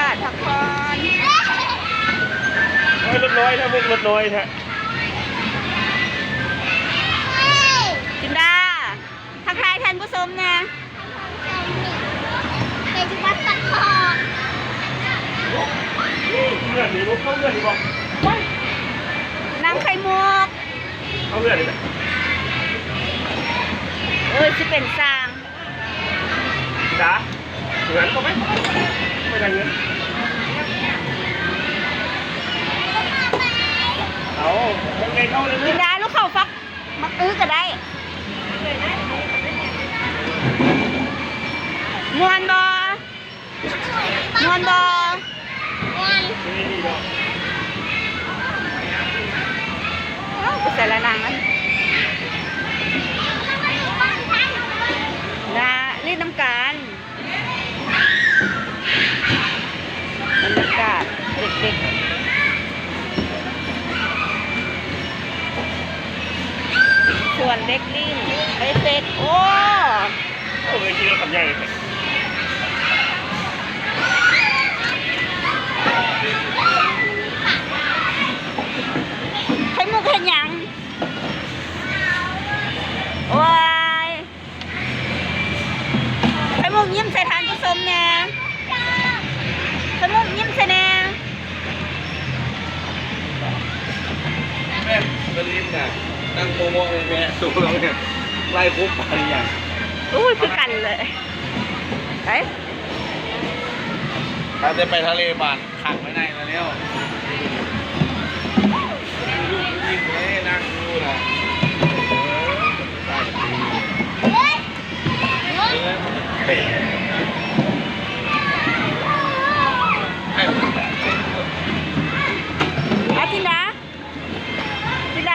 าศพักผ่อน รถน้อยถ้าพวกรถน้อยแท้ จินดาทักทายท่านผู้ชมนะ เป็นที่วัดตะคอง เงื่อนนี่เขาเงื่อนนี่บอก น้ำไข่มุก เขาเงื่อนนี่แหละ สิเป็นสร้าง จ้าเงื่อนเขาไหมไม่ได้เงื่อนเอาเป็นไงเข้าเลย จินดาลูกเขาฟักมักอื้อก็ได้มวนบอมวนบอ ไปใส่ละนางนั้นนะรีดน้ำกันบรรยากาศเด็กๆส่วนเด็กลิ้นไปเซ็ตโอ้ โอ้ยกินแล้วทำใหญ่เลย ไข่มุกเห็นยังว้ายไข่มุกยิ้มใส่ทานผู้ชมแน่ไข่มุกยิ้มใส่แน่ แม่เป็นลิ้นน่ะนั่งโมโมเลยแม่สูงเราเนี่ยไล่คุบไปอย่าง อุ้ยคือกันเลยไป ถ้าจะไปทะเลบานขังไว้ในแล้วเนี่ยลูกยิงเลยนั่งดูนะเตะ เอาจินดา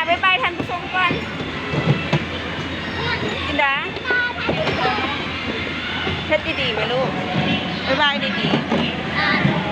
ไปไปทันผู้ชมก่อนจินดาเพชรดีๆไหมลูกบ๊ายบายดีๆ